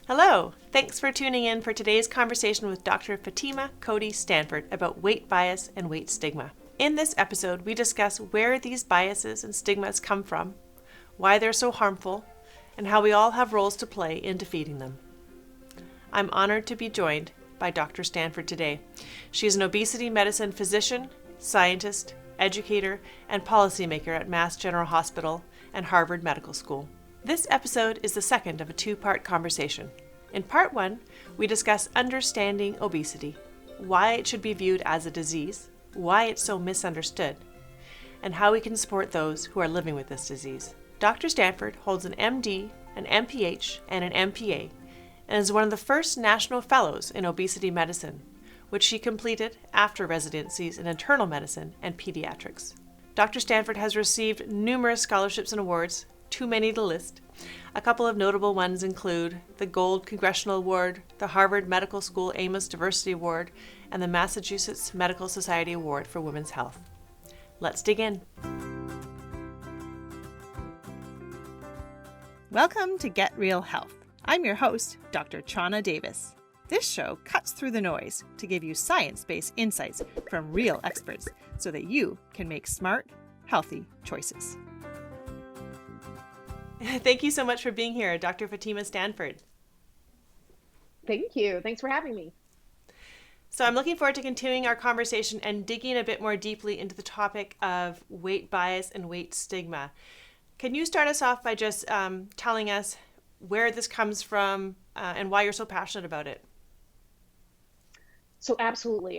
Hello! Thanks for tuning in for today's conversation with Dr. Fatima Cody Stanford about weight bias and weight stigma. In this episode, we discuss where these biases and stigmas come from, why they're so harmful, and how we all have roles to play in defeating them. I'm honored to be joined by Dr. Stanford today. She is an obesity medicine physician, scientist, educator, and policymaker at Mass General Hospital and Harvard Medical School. This episode is the second of a two-part conversation. In part one, we discuss understanding obesity, why it should be viewed as a disease, why it's so misunderstood, and how we can support those who are living with this disease. Dr. Stanford holds an MD, an MPH, and an MPA, and is one of the first national fellows in obesity medicine, which she completed after residencies in internal medicine and pediatrics. Dr. Stanford has received numerous scholarships and awards, too many to list. A couple of notable ones include the Gold Congressional Award, the Harvard Medical School Amos Diversity Award, and the Massachusetts Medical Society Award for Women's Health. Let's dig in. Welcome to Get Real Health. I'm your host, Dr. Chana Davis. This show cuts through the noise to give you science-based insights from real experts so that you can make smart, healthy choices. Thank you so much for being here, Dr. Fatima Stanford. Thank you. Thanks for having me. So I'm looking forward to continuing our conversation and digging a bit more deeply into the topic of weight bias and weight stigma. Can you start us off by just telling us where this comes from and why you're so passionate about it? So absolutely.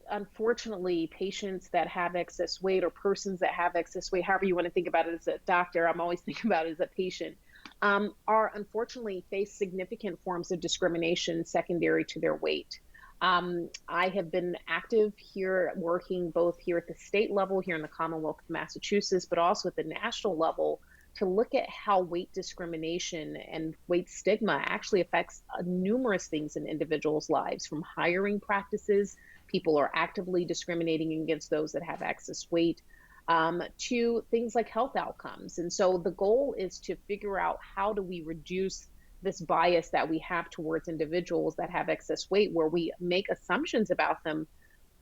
Unfortunately, patients that have excess weight or persons that have excess weight, however you want to think about it as a doctor, I'm always thinking about it as a patient, are unfortunately face significant forms of discrimination secondary to their weight. I have been active here, working both here at the state level, here in the Commonwealth of Massachusetts, but also at the national level to look at how weight discrimination and weight stigma actually affects numerous things in individuals' lives, from hiring practices, people are actively discriminating against those that have excess weight, to things like health outcomes. And so the goal is to figure out how do we reduce this bias that we have towards individuals that have excess weight, where we make assumptions about them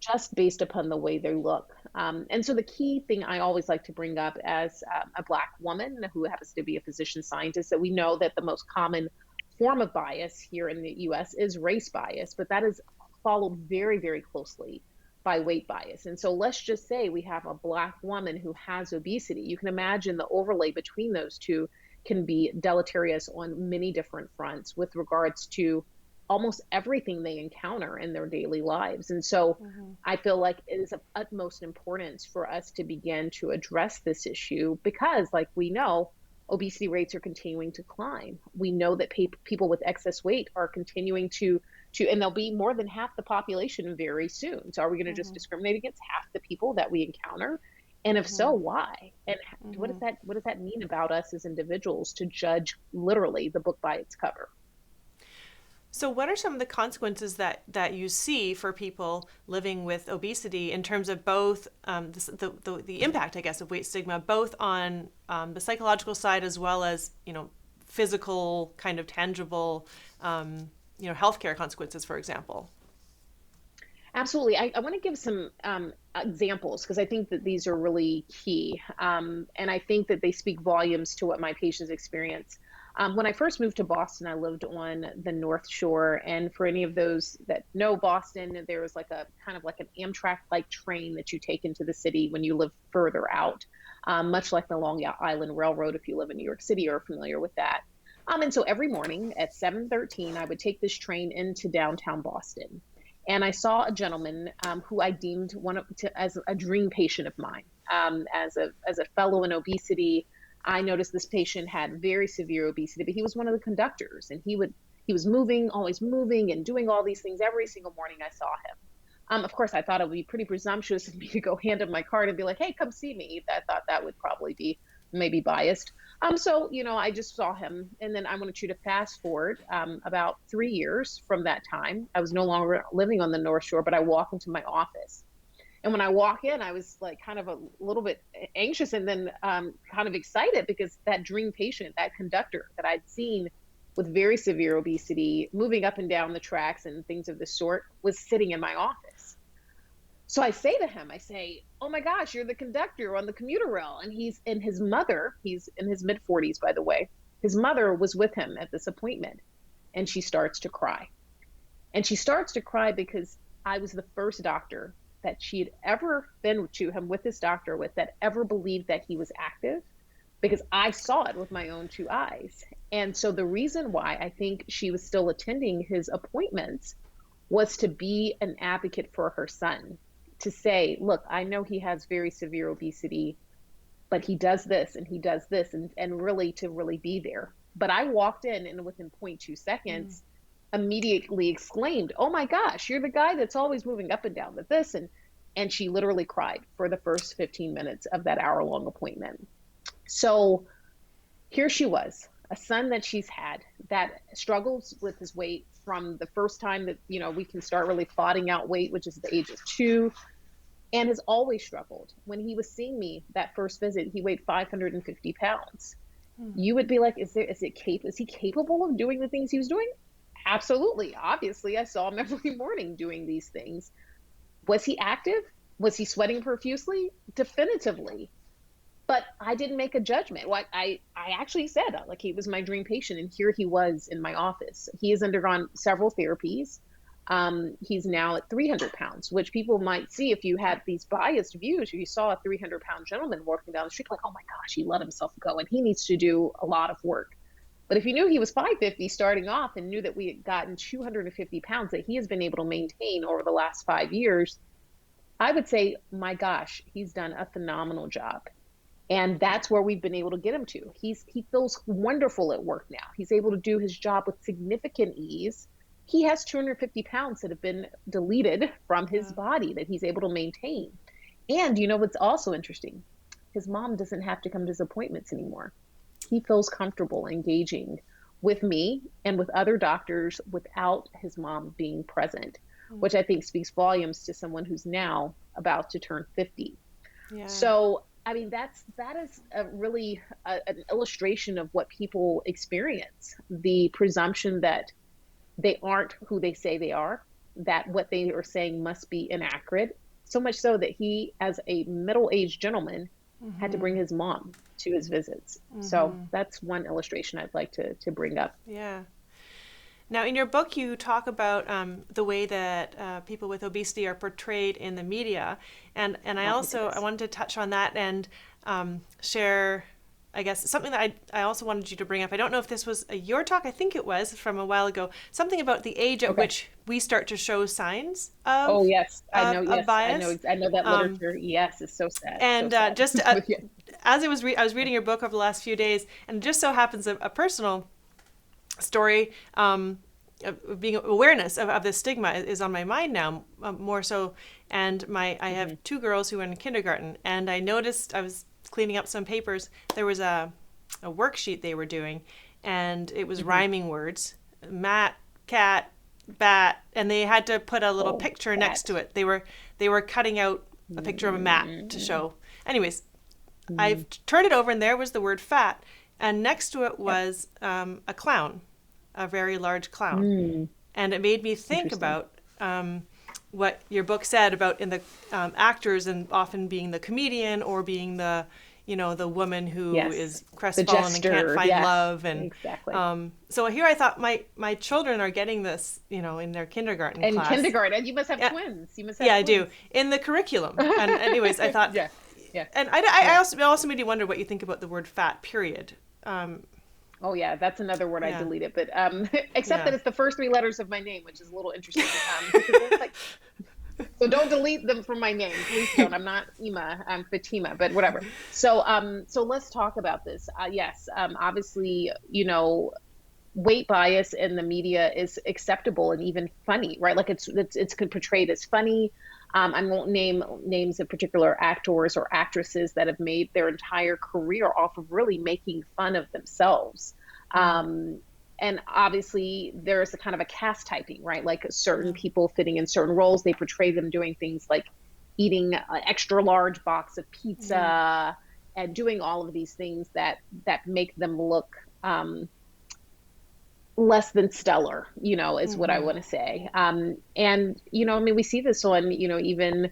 just based upon the way they look. And so the key thing I always like to bring up as a Black woman who happens to be a physician scientist, that we know that the most common form of bias here in the US is race bias, but that is followed very, very closely by weight bias. And so let's just say we have a Black woman who has obesity. You can imagine the overlay between those two can be deleterious on many different fronts with regards to almost everything they encounter in their daily lives. And so I feel like it is of utmost importance for us to begin to address this issue because, like we know, obesity rates are continuing to climb. We know that people with excess weight are continuing to, and they'll be more than half the population very soon. So are we going to just discriminate against half the people that we encounter? And if so, why? And what does that mean about us as individuals to judge literally the book by its cover? So what are some of the consequences that you see for people living with obesity in terms of both the impact, I guess, of weight stigma, both on the psychological side as well as, physical kind of tangible, healthcare consequences, for example? Absolutely. I want to give some examples because I think that these are really key. And I think that they speak volumes to what my patients experience. When I first moved to Boston, I lived on the North Shore. And for any of those that know Boston, there was like a kind of like an Amtrak-like train that you take into the city when you live further out, much like the Long Island Railroad, if you live in New York City or are familiar with that. And so every morning at 7:13, I would take this train into downtown Boston. And I saw a gentleman who I deemed as a dream patient of mine. As a fellow in obesity, I noticed this patient had very severe obesity, but he was one of the conductors, and he was moving, always moving, and doing all these things every single morning I saw him. Of course, I thought it would be pretty presumptuous of me to go hand him my card and be like, "Hey, come see me." I thought that would probably be maybe biased. So I just saw him, and then I wanted you to fast forward about 3 years from that time. I was no longer living on the North Shore, but I walked into my office. And when I walk in, I was like kind of a little bit anxious and then kind of excited because that dream patient, that conductor that I'd seen with very severe obesity, moving up and down the tracks and things of the sort, was sitting in my office. So I say to him, I say, "Oh my gosh, you're the conductor on the commuter rail." And his mother, he's in his mid 40s, by the way, his mother was with him at this appointment, and she starts to cry. And she starts to cry because I was the first doctor that she had ever been to him with this doctor with that ever believed that he was active, because I saw it with my own two eyes. And so the reason why I think she was still attending his appointments was to be an advocate for her son, to say, look, I know he has very severe obesity, but he does this and he does this, and really to really be there. But I walked in and within 0.2 seconds, immediately exclaimed, "Oh my gosh, you're the guy that's always moving up and down with this." And she literally cried for the first 15 minutes of that hour-long appointment. So here she was, a son that she's had that struggles with his weight from the first time that, we can start really plotting out weight, which is the age of 2, and has always struggled. When he was seeing me that first visit, he weighed 550 pounds. You would be like, is he capable of doing the things he was doing? Absolutely. Obviously, I saw him every morning doing these things. Was he active? Was he sweating profusely? Definitively. But I didn't make a judgment. I actually said, like, he was my dream patient, and here he was in my office. He has undergone several therapies. He's now at 300 pounds, which people might see if you had these biased views. If you saw a 300-pound gentleman walking down the street, like, oh my gosh, he let himself go, and he needs to do a lot of work. But if you knew he was 550 starting off and knew that we had gotten 250 pounds that he has been able to maintain over the last 5 years, I would say, my gosh, he's done a phenomenal job. And that's where we've been able to get him to. He feels wonderful at work now. He's able to do his job with significant ease. He has 250 pounds that have been deleted from his body that he's able to maintain. And what's also interesting? His mom doesn't have to come to his appointments anymore. He feels comfortable engaging with me and with other doctors without his mom being present, which I think speaks volumes to someone who's now about to turn 50. Yeah. So, I mean, that is really an illustration of what people experience, the presumption that they aren't who they say they are, that what they are saying must be inaccurate, so much so that he, as a middle-aged gentleman, had to bring his mom to his visits. So that's one illustration I'd like to bring up. Yeah. Now, in your book, you talk about the way that people with obesity are portrayed in the media, and I wanted to touch on that and share, I guess, something that I also wanted you to bring up. I don't know if this was your talk. I think it was from a while ago. Something about the age at which we start to show signs of Oh yes, I know. Yes, bias. I know that literature. Yes, it's so sad. And so sad. Just as I was reading your book over the last few days, and it just so happens a personal story. Being awareness of this stigma is on my mind now, more so. And I have 2 girls who are in kindergarten, and I noticed, I was cleaning up some papers, there was a worksheet they were doing, and it was rhyming words, mat, cat, bat, and they had to put a little picture next to it. They were cutting out a picture of a mat to show. Anyways, I turned it over, and there was the word fat, and next to it was a clown, a very large clown. And it made me think about what your book said about in the actors, and often being the comedian or being the woman who is crestfallen and can't find love. And exactly. So here I thought my children are getting this, in their kindergarten class. In kindergarten, you must have twins. You must have twins. I do, in the curriculum. And anyways, I thought, yeah. And I also made you wonder what you think about the word fat, period. Oh yeah, that's another word I deleted, but except that it's the first 3 letters of my name, which is a little interesting. So don't delete them from my name, please don't. I'm not Ima, I'm Fatima, but whatever. So let's talk about this. Yes, obviously, weight bias in the media is acceptable and even funny, right? Like it's portrayed as funny. I won't name names of particular actors or actresses that have made their entire career off of really making fun of themselves. And obviously there's a kind of a cast typing, right? Like certain people fitting in certain roles, they portray them doing things like eating an extra large box of pizza and doing all of these things that make them look less than stellar, is what I Mm-hmm. want to say. And, I mean, we see this on, even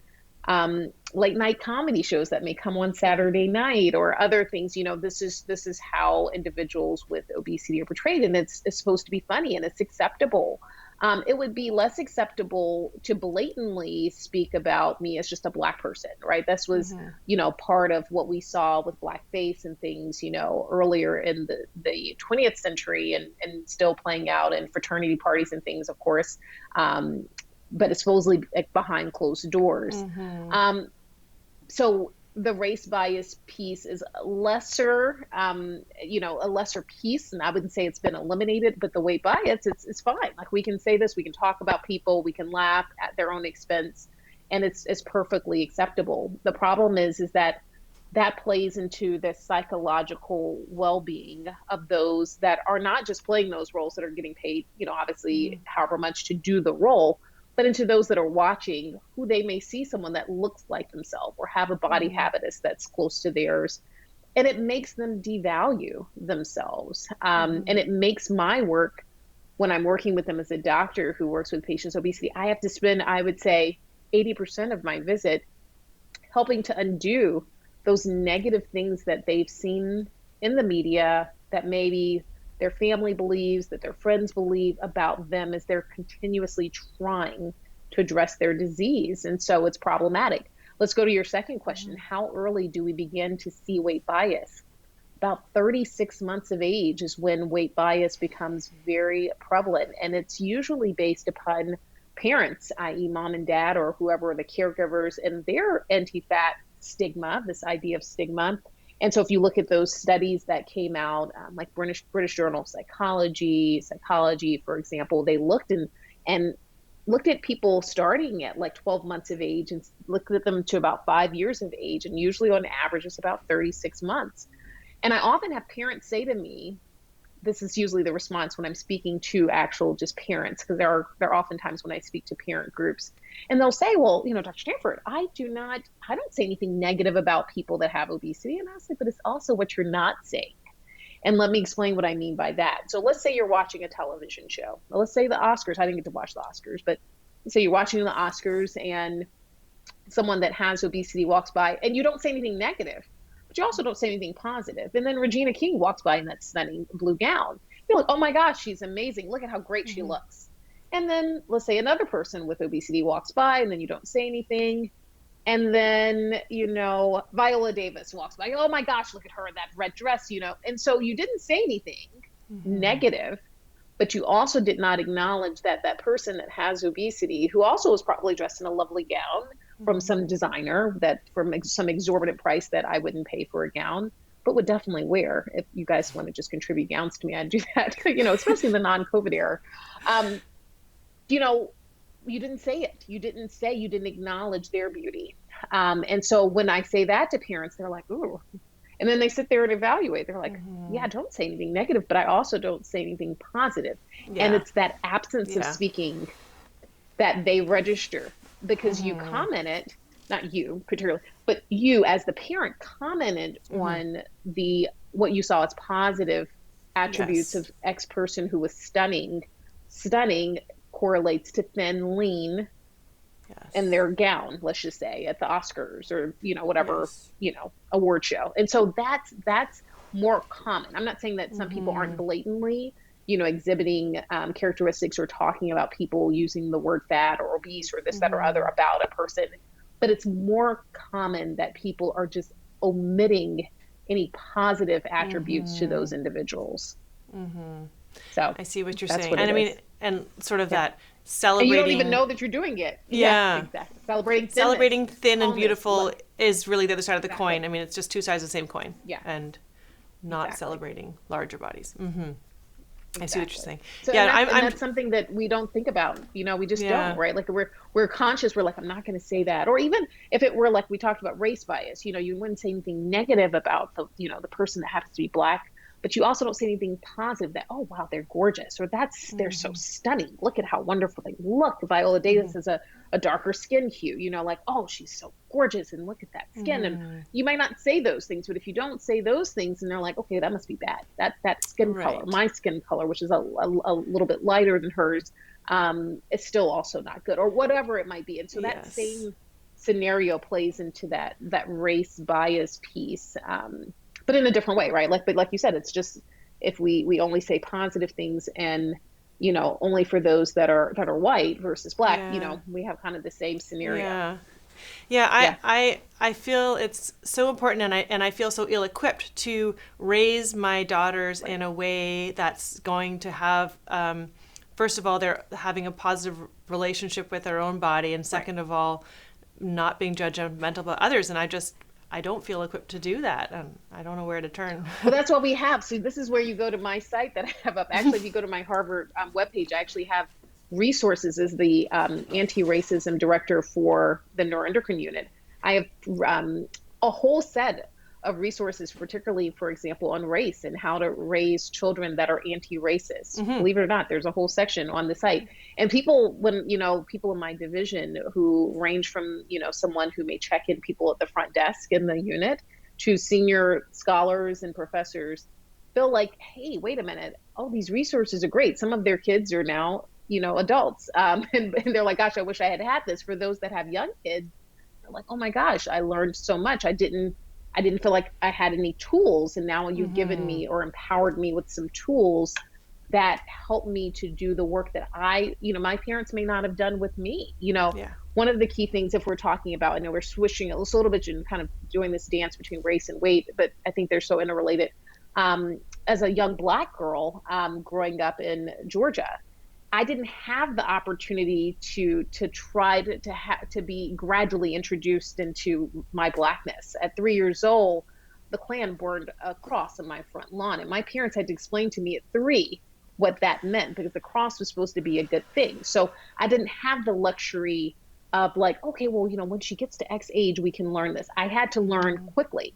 late night comedy shows that may come on Yeah. Saturday night or other things. This is how individuals with obesity are portrayed, and it's supposed to be funny and it's acceptable. It would be less acceptable to blatantly speak about me as just a Black person, right? This was, Mm-hmm. part of what we saw with blackface and things, earlier in the 20th century, and still playing out in fraternity parties and things, of course. Um, but it's supposedly like behind closed doors. Mm-hmm. Um, so the race bias piece is a lesser piece, and I wouldn't say it's been eliminated, but the weight bias, it's fine. Like, we can say this, we can talk about people, we can laugh at their own expense, and it's perfectly acceptable. The problem is that plays into the psychological well-being of those that are not just playing those roles, that are getting paid, Mm-hmm. obviously however much to do the role, but into those that are watching, who they may see someone that looks like themselves or have a body Mm-hmm. habitus that's close to theirs. And it makes them devalue themselves. Mm-hmm. And it makes my work, when I'm working with them as a doctor who works with patients with obesity, I have to spend, I would say, 80% of my visit helping to undo those negative things that they've seen in the media, that maybe their family believes, that their friends believe about them, as they're continuously trying to address their disease. And so it's problematic. Let's go to your second question. How early do we begin to see weight bias? About 36 months of age is when weight bias becomes very prevalent. And it's usually based upon parents, i.e., mom and dad, or whoever are the caregivers, and their anti fat stigma, this idea of stigma. And so if you look at those studies that came out, like British Journal of Psychology, for example, they and looked at people starting at like 12 months of age and looked at them to about 5 years of age. And usually on average, it's about 36 months. And I often have parents say to me, this is usually the response when I'm speaking to actual just parents, because there are often times when I speak to parent groups, and they'll say, well, Dr. Stanford, I don't say anything negative about people that have obesity. And I say, but it's also what you're not saying. And let me explain what I mean by that. So let's say you're watching a television show. Well, let's say the Oscars. I didn't get to watch the Oscars, but let's say you're watching the Oscars and someone that has obesity walks by, and you don't say anything negative, but you also don't say anything positive. And then Regina King walks by in that stunning blue gown. You're like, oh my gosh, she's amazing. Look at how great she Mm-hmm. looks. And then let's say another person with obesity walks by, and then you don't say anything. And then, Viola Davis walks by. Oh my gosh, look at her in that red dress. And so you didn't say anything Mm-hmm. negative, but you also did not acknowledge that that person that has obesity, who also was probably dressed in a lovely gown from some designer, that from some exorbitant price that I wouldn't pay for a gown, but would definitely wear. If you guys want to just contribute gowns to me, I'd do that, especially in the non-COVID era. Um, you know, you didn't say it. You didn't acknowledge their beauty. And so when I say that to parents, they're like, ooh. And then they sit there and evaluate. They're like, Mm-hmm. yeah, don't say anything negative, but I also don't say anything positive. And Yeah. it's that absence of Yeah. speaking that they register, because you Mm-hmm. commented, not you particularly, but you as the parent commented Mm-hmm. on the what you saw as positive attributes Yes. of X person who was stunning. Stunning correlates to thin, lean, in Yes. their gown, let's just say at the Oscars, or whatever, Yes. award show. And so that's more common. I'm not saying that some people aren't Mm-hmm. blatantly exhibiting characteristics or talking about people using the word fat or obese or this, that, or other Mm-hmm. about a person, but it's more common that people are just omitting any positive attributes to Mm-hmm. those individuals. Mm-hmm. So I see what you're that's saying. what And it I mean, is. and sort of Yeah. that And you don't even celebrating, know that you're doing it. Yeah, yeah, exactly. Celebrating thinness, celebrating thin and tallness. beautiful is really the other side of the coin. Exactly. I mean, it's just two sides of the same coin, Yeah, and not exactly. celebrating larger bodies. Mm-hmm. I see what you're Exactly. saying. So, and Yeah, that's and I'm, that's something that we don't think about. We just don't, yeah. right? Like, we're conscious. We're like, I'm not going to say that. Or even if it were like we talked about race bias, you wouldn't say anything negative about the person that happens to be Black, but you also don't see anything positive that, oh, wow, they're gorgeous, or they're so stunning. Look at how wonderful they look. Viola Davis has a darker skin hue, like, oh, she's so gorgeous and look at that skin. And you might not say those things, but if you don't say those things and they're like, okay, that must be bad. That skin color, my skin color, which is a little bit lighter than hers, is still also not good, or whatever it might be. And so that same scenario plays into that race bias piece, but in a different way, right? But like you said, it's just, if we only say positive things, and only for those that are white versus black, we have kind of the same scenario. I feel it's so important, and I feel so ill-equipped to raise my daughters in a way that's going to have, first of all, they're having a positive relationship with their own body, and second of all, not being judgmental about others. And I don't feel equipped to do that. And I don't know where to turn. Well, that's what we have. So this is where you go to my site that I have up. Actually, if you go to my Harvard webpage, I actually have resources as the anti-racism director for the neuroendocrine unit. I have a whole set of resources, particularly, for example, on race and how to raise children that are anti-racist. Believe it or not, there's a whole section on the site. And people in my division, who range from, someone who may check in people at the front desk in the unit to senior scholars and professors, feel like, hey, wait a minute. Oh, these resources are great. Some of their kids are now, adults. And they're like, gosh, I wish I had this. For those that have young kids, they're like, oh my gosh, I learned so much. I didn't feel like I had any tools, and now you've given me or empowered me with some tools that help me to do the work that my parents may not have done with me. One of the key things, if we're talking about, I know we're swishing a little bit and kind of doing this dance between race and weight, but I think they're so interrelated. As a young Black girl, growing up in Georgia, I didn't have the opportunity to try to be gradually introduced into my Blackness. At 3 years old, the Klan burned a cross on my front lawn, and my parents had to explain to me at 3 what that meant, because the cross was supposed to be a good thing. So I didn't have the luxury of like, okay, well, when she gets to X age, we can learn this. I had to learn quickly.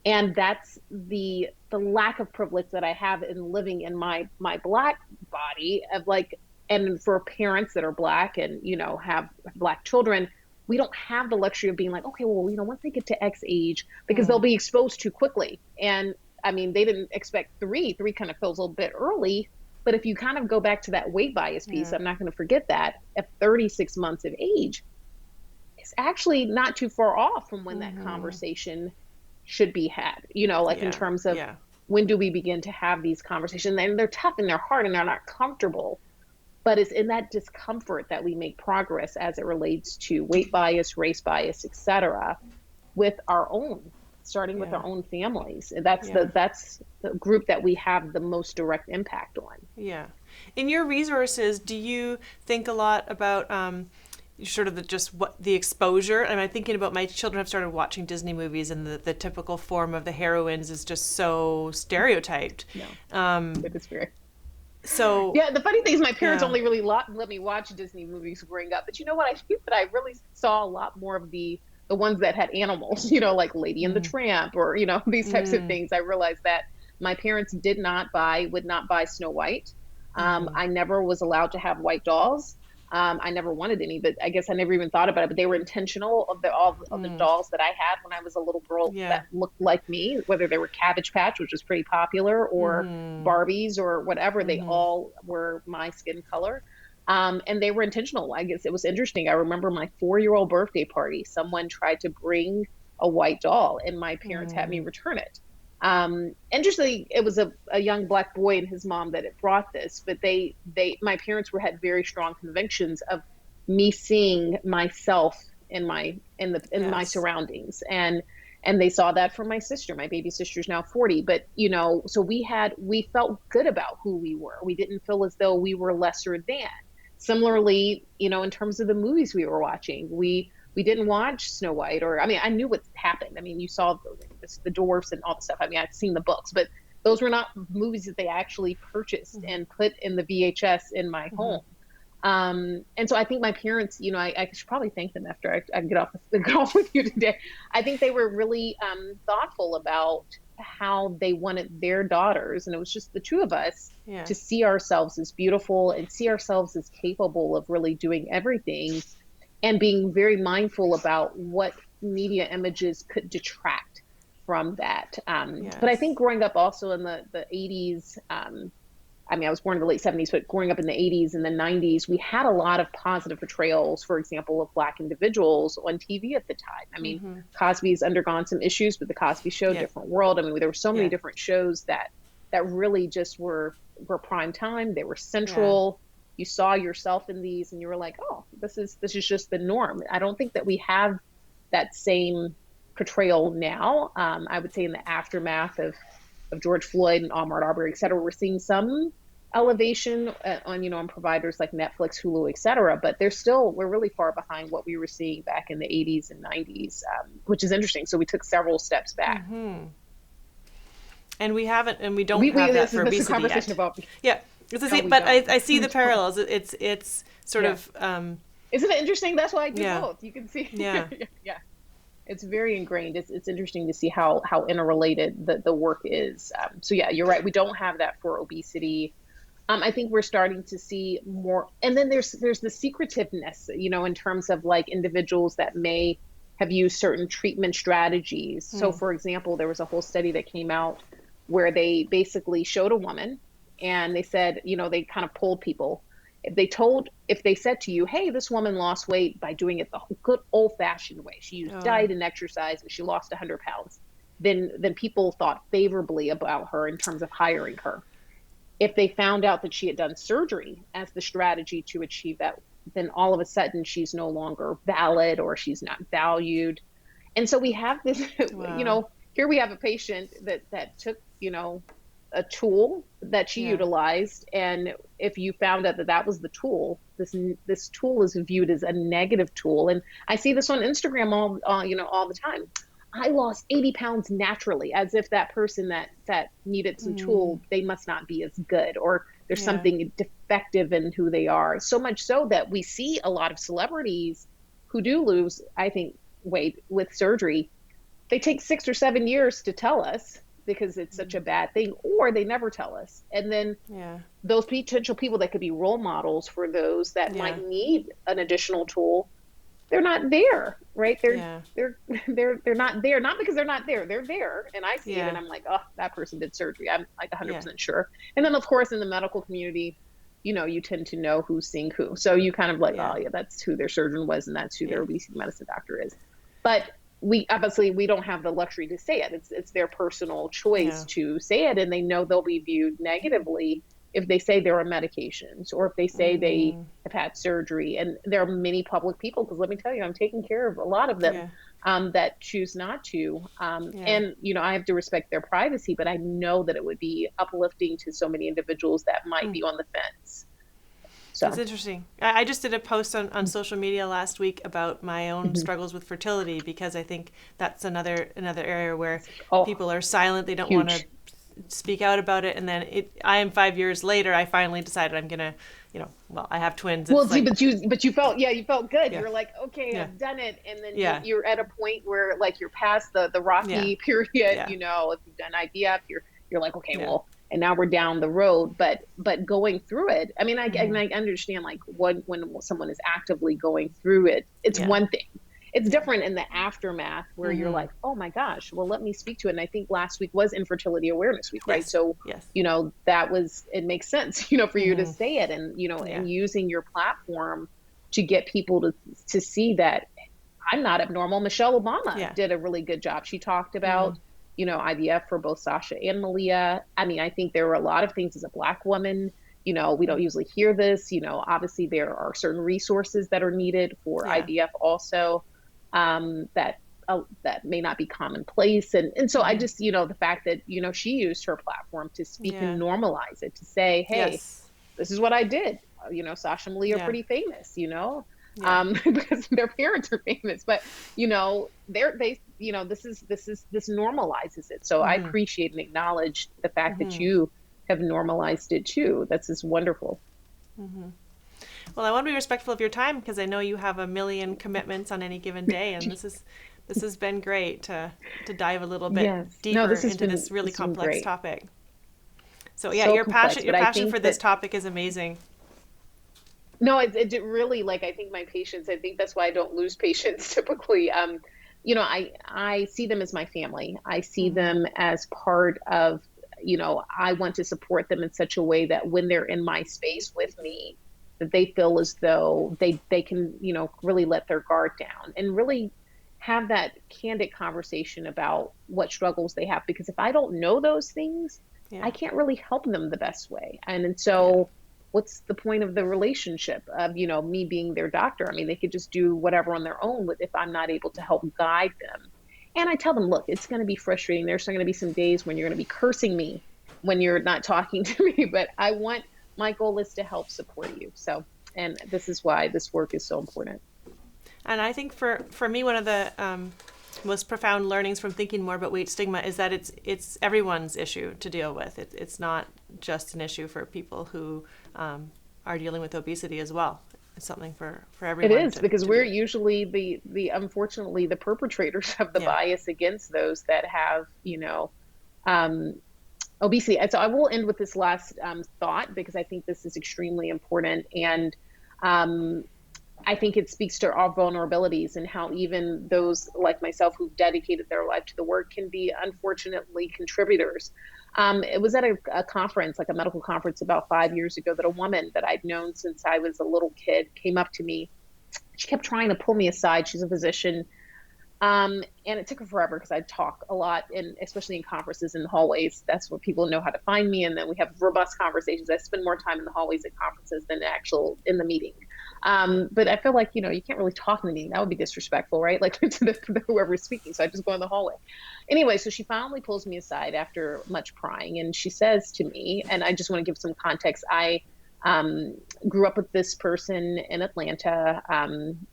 And that's the lack of privilege that I have in living in my Black body, of like, and for parents that are Black and, have Black children, we don't have the luxury of being like, okay, well, once they get to X age, because they'll be exposed too quickly. And I mean, they didn't expect 3 kind of feels a little bit early, but if you kind of go back to that weight bias piece, I'm not going to forget that at 36 months of age, it's actually not too far off from when that conversation should be had, in terms of when do we begin to have these conversations? And they're tough and they're hard and they're not comfortable, but it's in that discomfort that we make progress as it relates to weight bias, race bias, et cetera, with our own, starting with our own families. That's the group that we have the most direct impact on. Yeah. In your resources, do you think a lot about sort of the exposure? And I'm thinking about, my children have started watching Disney movies, and the typical form of the heroines is just so stereotyped. It is very. So the funny thing is, my parents only really let me watch Disney movies growing up. But you know what? I think that I really saw a lot more of the ones that had animals, like Lady and the Tramp, or these types of things. I realized that my parents would not buy Snow White. I never was allowed to have white dolls. I never wanted any, but I guess I never even thought about it. But they were intentional of the dolls that I had when I was a little girl that looked like me, whether they were Cabbage Patch, which was pretty popular, or Barbies or whatever. They all were my skin color. And they were intentional. I guess it was interesting. I remember my 4-year-old birthday party, someone tried to bring a white doll, and my parents had me return it. Interestingly, it was a young Black boy and his mom that had brought this, but my parents had very strong convictions of me seeing myself in my surroundings, and they saw that from my sister. My baby sister's now 40, but so we felt good about who we were. We didn't feel as though we were lesser than. Similarly, in terms of the movies we were watching, we didn't watch Snow White, or, I mean, I knew what happened. I mean, you saw the dwarfs and all the stuff. I mean, I'd seen the books, but those were not movies that they actually purchased and put in the VHS in my home. And so I think my parents, I should probably thank them after I get off with you today. I think they were really thoughtful about how they wanted their daughters, and it was just the two of us, Yeah. to see ourselves as beautiful and see ourselves as capable of really doing everything, and being very mindful about what media images could detract from that. But I Yes. think growing up also in the 80s, I mean, I was born in the late 70s, but growing up in the 80s and the 90s, we had a lot of positive portrayals, for example, of Black individuals on TV at the time. I mean, Cosby's undergone some issues, but The Cosby Show, Yeah. different world. I mean, there were so many Yeah. different shows that really just were prime time. They were Yeah. central. You saw yourself in these, and you were like, oh, this is just the norm. I don't think that we have that same portrayal now. I would say in the aftermath of George Floyd and Ahmaud Arbery, et cetera, we're seeing some elevation on, on providers like Netflix, Hulu, et cetera, but we're really far behind what we were seeing back in the 80s and 90s, which is interesting. So we took several steps back. And we haven't, and we don't have that for this is a obesity conversation yet. about. Yeah, but I see the parallels. It's sort of. Isn't it interesting? That's why I do both. You can see. Yeah. Yeah. It's very ingrained. It's interesting to see how interrelated the work is. So yeah, you're right. We don't have that for obesity. I think we're starting to see more, and then there's the secretiveness, in terms of like individuals that may have used certain treatment strategies. So for example, there was a whole study that came out where they basically showed a woman, and they said, they kind of polled people. If they said to you, hey, this woman lost weight by doing it the good old fashioned way, she used diet and exercise and she lost 100 pounds, then people thought favorably about her in terms of hiring her. If they found out that she had done surgery as the strategy to achieve that, then all of a sudden she's no longer valid or she's not valued. And so we have this, here we have a patient that took, a tool that she utilized. And if you found out that was the tool, this tool is viewed as a negative tool. And I see this on Instagram all the time. I lost 80 pounds naturally, as if that person that needed some tool, they must not be as good, or there's something defective in who they are. So much so that we see a lot of celebrities who do lose, I think, weight with surgery. They take 6 or 7 years to tell us because it's such a bad thing, or they never tell us. And then those potential people that could be role models for those that might need an additional tool, they're not there, right? They're not there, not because they're not there. They're there, and I see it, and I'm like, oh, that person did surgery. I'm like 100% sure. And then, of course, in the medical community, you tend to know who's seeing who, so you kind of like, oh yeah, that's who their surgeon was, and that's who their obesity medicine doctor is. But we don't have the luxury to say it. It's their personal choice to say it, and they know they'll be viewed negatively if they say they're on medications, or if they say they have had surgery. And there are many public people, because let me tell you, I'm taking care of a lot of them that choose not to. And, I have to respect their privacy, but I know that it would be uplifting to so many individuals that might be on the fence. So. That's interesting. I just did a post on social media last week about my own struggles with fertility, because I think that's another area where people are silent. They don't want to speak out about it. And then I am 5 years later, I finally decided I'm going to, I have twins. Well, see, but you felt good. Yeah. You're like, okay, I've done it. And then you're at a point where like you're past the rocky period, if you've done IVF, you're like, okay, well, and now we're down the road, but going through it, I mean, I understand like when someone is actively going through it, it's one thing. It's different in the aftermath where you're like, oh my gosh, well, let me speak to it. And I think last week was Infertility Awareness Week, right? So, it makes sense, for you to say it, and, and using your platform to get people to see that I'm not abnormal. Michelle Obama did a really good job. She talked about, IVF for both Sasha and Malia. I mean, I think there were a lot of things as a Black woman, we don't usually hear this, obviously there are certain resources that are needed for IVF also, that may not be commonplace. And so I just, the fact that, she used her platform to speak and normalize it, to say, hey, this is what I did. Sasha and Malia are pretty famous, because their parents are famous, but this normalizes it. So I appreciate and acknowledge the fact that you have normalized it too. That's just wonderful. Well, I want to be respectful of your time, because I know you have a million commitments on any given day, and this has This has been great to dive a little bit Yes. No, deeper into this really this has been complex great. topic. So yeah, So complex, your but I passion think for this that topic is amazing. no, it really, like, I think my patients, I think that's why I don't lose patients typically. I see them as my family. I see Mm-hmm. them as part of, I want to support them in such a way that when they're in my space with me, that they feel as though they can, really let their guard down and really have that candid conversation about what struggles they have. Because if I don't know those things, Yeah. I can't really help them the best way. And Yeah. so what's the point of the relationship of, me being their doctor? I mean, they could just do whatever on their own with if I'm not able to help guide them. And I tell them, look, it's going to be frustrating. There's going to be some days when you're going to be cursing me when you're not talking to me, but my goal is to help support you. So, and this is why this work is so important. And I think for me, one of the most profound learnings from thinking more about weight stigma is that it's everyone's issue to deal with. It's not just an issue for people who are dealing with obesity as well. It's something for It everyone is because to we're be. usually the unfortunately the perpetrators of the Yeah. bias against those that have, um, obesity. And so I will end with this last thought because I think this is extremely important. And um, I think it speaks to our vulnerabilities and how even those like myself who've dedicated their life to the work can be unfortunately contributors. It was at a conference, like a medical conference about 5 years ago, that a woman that I'd known since I was a little kid came up to me. She kept trying to pull me aside. She's a physician. And it took her forever because I talk a lot, and especially in conferences in the hallways. That's where people know how to find me. And then we have robust conversations. I spend more time in the hallways at conferences than actual in the meeting. But I feel like, you can't really talk in the meeting. That would be disrespectful, right? Like to whoever's speaking. So I just go in the hallway. Anyway, so she finally pulls me aside after much prying. And she says to me, and I just want to give some context. I um, grew up with this person in Atlanta.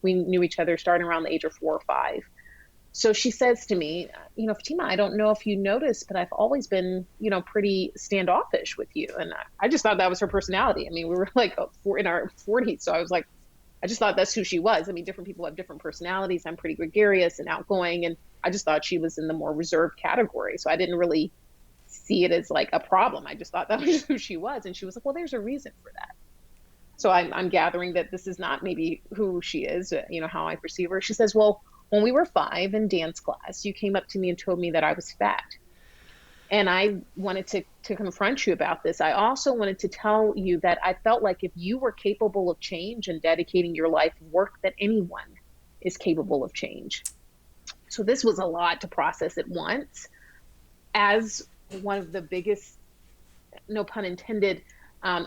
We knew each other starting around the age of 4 or 5. So she says to me, Fatima, I don't know if you noticed, but I've always been, pretty standoffish with you. And I just thought that was her personality. I mean, we were like in our 40s. So I was like, I just thought that's who she was. I mean, different people have different personalities. I'm pretty gregarious and outgoing. And I just thought she was in the more reserved category. So I didn't really see it as like a problem. I just thought that was who she was. And she was like, well, there's a reason for that. So I'm gathering that this is not maybe who she is, how I perceive her. She says, well, when we were 5 in dance class, you came up to me and told me that I was fat. And I wanted to confront you about this. I also wanted to tell you that I felt like if you were capable of change and dedicating your life work, that anyone is capable of change. So this was a lot to process at once. As one of the biggest, no pun intended,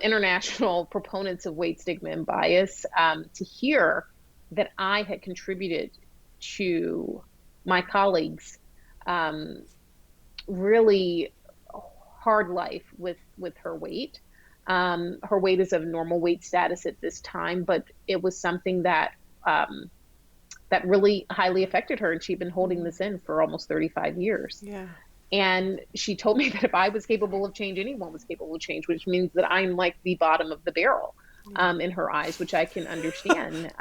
international proponents of weight stigma and bias, to hear that I had contributed to my colleagues' really hard life with her weight. Her weight is of normal weight status at this time, but it was something that that really highly affected her, and she'd been holding this in for almost 35 years. Yeah. And she told me that if I was capable of change, anyone was capable of change, which means that I'm like the bottom of the barrel in her eyes, which I can understand.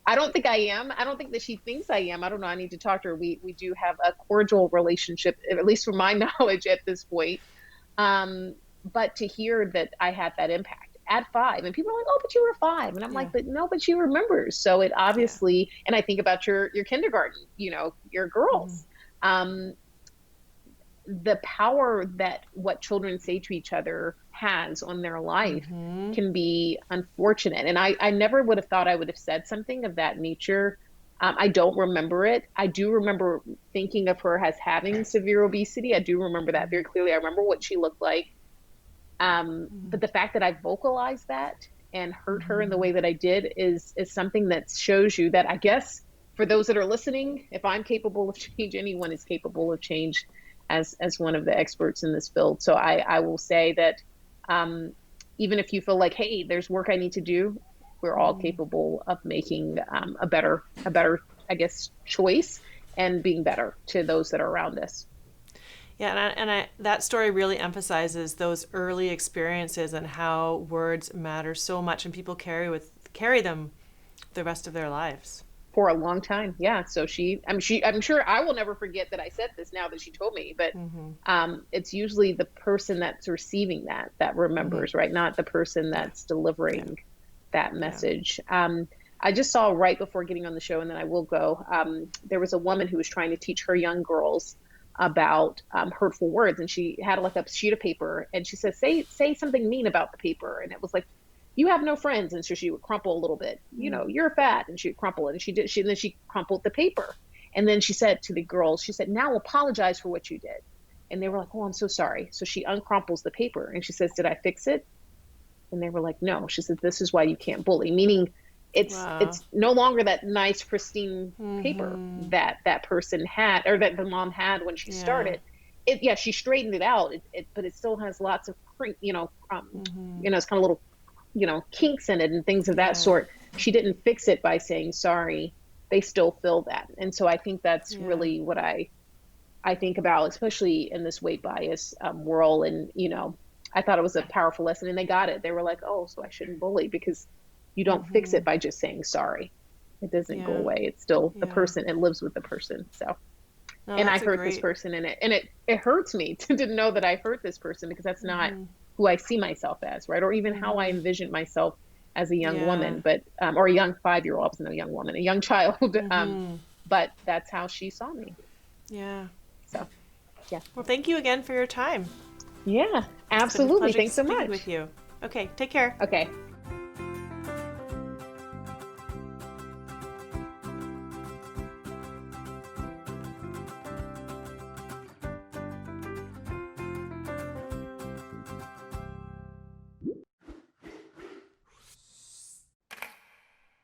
I don't think I am. I don't think that she thinks I am. I don't know. I need to talk to her. We do have a cordial relationship, at least from my knowledge at this point. But to hear that I had that impact at 5, and people are like, "Oh, but you were 5," and I'm Yeah. like, "But no, but she remembers." So it Yeah. obviously, and I think about your kindergarten, your Mm-hmm. girls. The power that what children say to each other has on their life Mm-hmm. can be unfortunate. And I never would have thought I would have said something of that nature. I don't remember it. I do remember thinking of her as having severe obesity. I do remember that very clearly. I remember what she looked like. But the fact that I vocalized that and hurt her in the way that I did is something that shows you that, I guess, for those that are listening, if I'm capable of change, anyone is capable of change as one of the experts in this field. So I will say that even if you feel like, hey, there's work I need to do, we're all capable of making a better, I guess, choice and being better to those that are around us. Yeah, that story really emphasizes those early experiences and how words matter so much, and people carry them the rest of their lives. for a long time. Yeah. So I'm sure I will never forget that I said this now that she told me, but it's usually the person that's receiving that remembers, right? Not the person that's delivering that message. I just saw right before getting on the show, and then I will go, there was a woman who was trying to teach her young girls about hurtful words, and she had like a sheet of paper, and she said, say something mean about the paper. And it was like, you have no friends. And so she would crumple a little bit, you're fat, and she would crumple it. And then she crumpled the paper. And then she said to the girls, she said, now apologize for what you did. And they were like, oh, I'm so sorry. So she uncrumples the paper and she says, did I fix it? And they were like, no. She said, this is why you can't bully, meaning it's no longer that nice, pristine paper that person had, or that the mom had when she started. She straightened it out, but it still has lots of, it's kind of little, kinks in it and things of that sort. She didn't fix it by saying sorry. They still feel that. And so I think that's really what I think about, especially in this weight bias world. And, I thought it was a powerful lesson, and they got it. They were like, oh, so I shouldn't bully, because you don't fix it by just saying sorry. It doesn't go away. It's still the person. It lives with the person. So, and I hurt this person, and it hurts me to know that I hurt this person, because that's not who I see myself as, right? Or even how I envisioned myself as a young woman, but or a young 5-year-old. I wasn't a young woman, a young child. But that's how she saw me. Yeah. So, yeah. Well, thank you again for your time. Yeah, absolutely. Thanks so much. With you. Okay, take care. Okay.